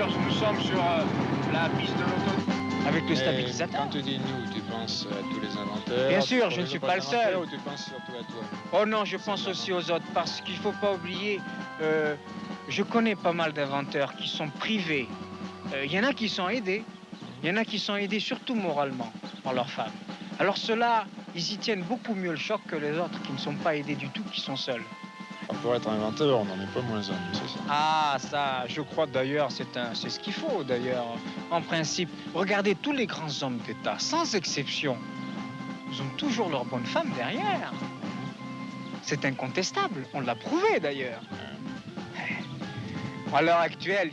sûr, nous sommes sur la piste de l'autoroute. Avec le stabilisateur. Quand tu dis nous, tu penses à tous les inventeurs. Bien sûr, je ne suis pas le seul. Ou tu penses surtout à toi? Oh non, je pense aussi aux autres, parce qu'il ne faut pas oublier, je connais pas mal d'inventeurs qui sont privés. Il y en a qui sont aidés. Il y en a qui sont aidés surtout moralement par leurs femmes. Alors ceux-là, ils y tiennent beaucoup mieux le choc que les autres qui ne sont pas aidés du tout, qui sont seuls. Pour être inventeur, on n'en est pas moins un, c'est ça. Ah, ça, je crois d'ailleurs, c'est ce qu'il faut d'ailleurs. En principe, regardez tous les grands hommes d'État, sans exception, ils ont toujours leur bonne femme derrière. C'est incontestable, on l'a prouvé d'ailleurs. À l'heure actuelle,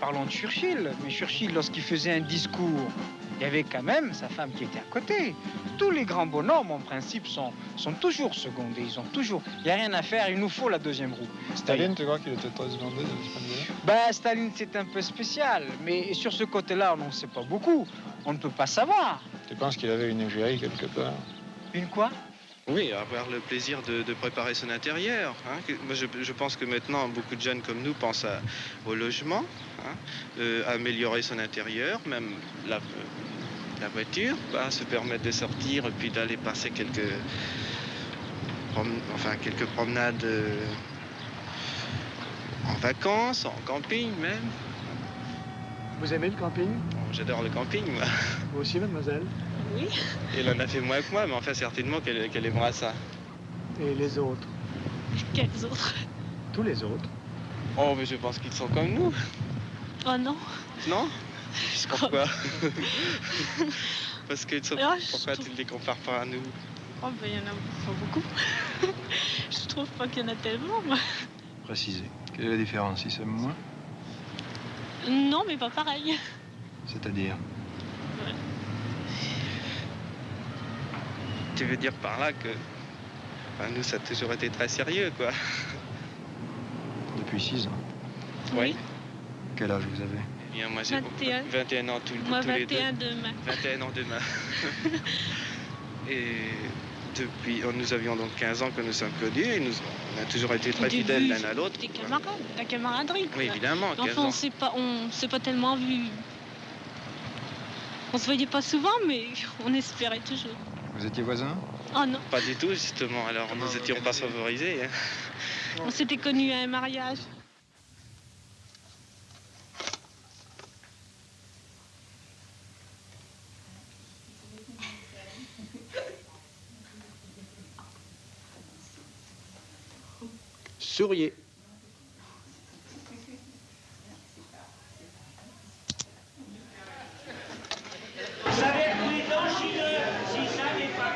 parlons de Churchill, mais Churchill, lorsqu'il faisait un discours, il y avait quand même sa femme qui était à côté. Tous les grands bonhommes, en principe, sont toujours secondés. Il n'y a rien à faire, il nous faut la deuxième roue. Staline, tu crois qu'il était très secondé de ce point de vue? Ben, Staline, c'est un peu spécial. Mais sur ce côté-là, on n'en sait pas beaucoup. On ne peut pas savoir. Tu penses qu'il avait une égérie quelque part? Une quoi? Oui, avoir le plaisir de préparer son intérieur. Hein. Moi, je pense que maintenant, beaucoup de jeunes comme nous pensent au logement, hein, améliorer son intérieur, même la voiture, se permettre de sortir et puis d'aller passer quelques promenades en vacances, en camping même. Vous aimez le camping? Oh, j'adore le camping, moi. Vous aussi, mademoiselle? Oui. Elle en a fait moins que moi, mais enfin certainement qu'elle aimera ça. Et les autres? Quels autres? Tous les autres. Oh, mais je pense qu'ils sont comme nous. Oh non. Non? Je Pourquoi? Parce que pourquoi tu ne les compares pas à nous? Oh, ben, il y en a pas beaucoup. Je trouve pas qu'il y en a tellement, moi. Préciser. Quelle est la différence, si c'est moins? Non, mais pas pareil. C'est-à-dire? Ouais. Tu veux dire par là que nous, ça a toujours été très sérieux, quoi. Depuis 6 ans. Oui. Quel âge vous avez? Eh bien, moi, j'ai 21 ans moi, tous les deux. 21 demain. 21 ans demain. Et depuis, nous avions donc 15 ans que nous sommes connus et on a toujours été très fidèles l'un à l'autre. Des camarades, la camaraderie. Oui, évidemment. Enfin, on s'est pas tellement vus. On se voyait pas souvent, mais on espérait toujours. Vous étiez voisins? Oh non. Pas du tout, justement. Alors, nous n'étions pas favorisés. Hein. On s'était connus à un mariage. Souriez. Vous savez, tous les temps, si ça n'est pas...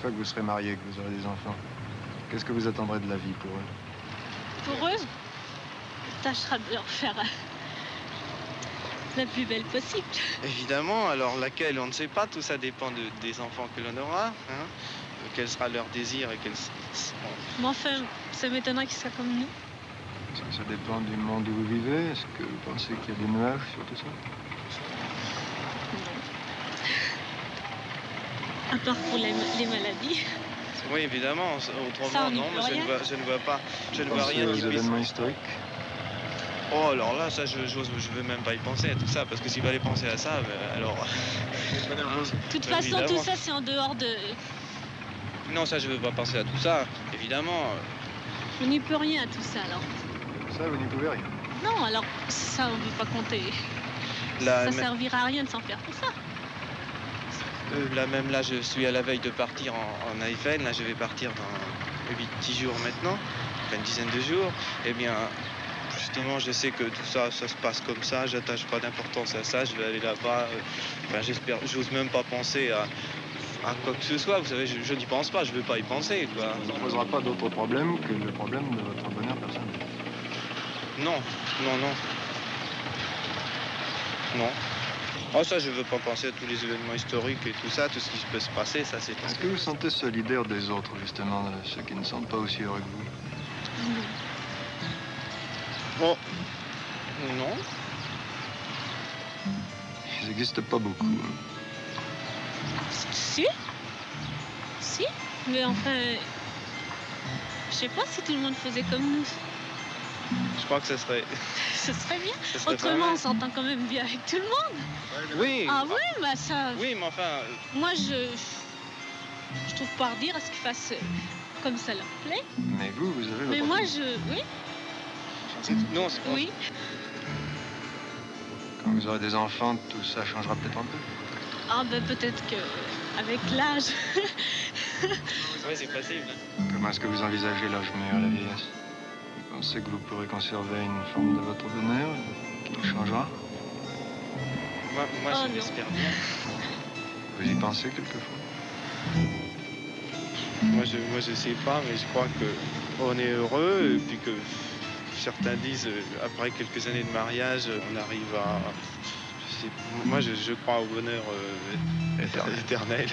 Une fois que vous serez marié, que vous aurez des enfants, qu'est-ce que vous attendrez de la vie pour eux? Pour eux, on tâchera de leur faire la plus belle possible. Évidemment, alors laquelle, on ne sait pas, tout ça dépend des enfants que l'on aura. Hein. Quel sera leur désir et quel... Mais enfin, ça m'étonnerait qu'ils soient comme nous. Est-ce que ça dépend du monde où vous vivez? Est-ce que vous pensez qu'il y a des nuages sur tout ça? À part pour les maladies. Oui, évidemment, Ça, autrement, on n'y non, peut mais rien. je ne vois pas, je ne vois Pensez rien aux qui puisse... événements historiques? Oh, alors là, ça, je veux même pas y penser à tout ça, parce que s'il fallait penser à ça, alors... De toute façon, Évidemment. tout ça, c'est en dehors de... Non, ça, je veux pas penser à tout ça, évidemment. On n'y peut rien à tout ça, alors. Ça, vous n'y pouvez rien. Non, alors, ça, on ne peut pas compter. Là, Ça mais- servira à rien de s'en faire tout ça. Là, même là, je suis à la veille de partir en AFN. Là, je vais partir dans 10 jours maintenant, enfin une dizaine de jours. Eh bien, justement, je sais que tout ça, ça se passe comme ça. J'attache pas d'importance à ça. Je vais aller là-bas. Enfin, j'espère, j'ose même pas penser à quoi que ce soit. Vous savez, je n'y pense pas. Je veux pas y penser, quoi. Ça ne posera pas d'autre problème que le problème de votre bonheur personnel. Non, non, non. Non. Oh, ça, je veux pas penser à tous les événements historiques et tout ça, tout ce qui peut se passer, ça, c'est... Est-ce que vous vous sentez solidaire des autres, justement, de ceux qui ne sont pas aussi heureux que vous? Oh, non. Ils n'existent pas beaucoup. Hein. Si. Si. Mais enfin... Je sais pas si tout le monde faisait comme nous. Je crois que ça serait... Ce serait bien. ça serait pas Autrement, mal. on s'entend quand même bien avec tout le monde. Oui. Ah oui, bah ça... Oui, mais enfin... Moi, je trouve pas redire à ce qu'ils fassent comme ça leur plaît. Mais vous avez Mais votre moi, opinion. Oui. Non, c'est pas... Oui. Quand vous aurez des enfants, tout ça changera peut-être un peu. Ah ben peut-être que avec l'âge. Oui, c'est possible. Comment est-ce que vous envisagez l'âge meilleur à la vieillesse? Vous pensez que vous pourrez conserver une forme de votre bonheur qui changera? Moi Oh, je non. l'espère bien. Vous y pensez quelquefois? Moi, je sais pas, mais je crois que on est heureux, et puis que certains disent, après quelques années de mariage, on arrive à... Moi, je crois au bonheur Éternel. éternel.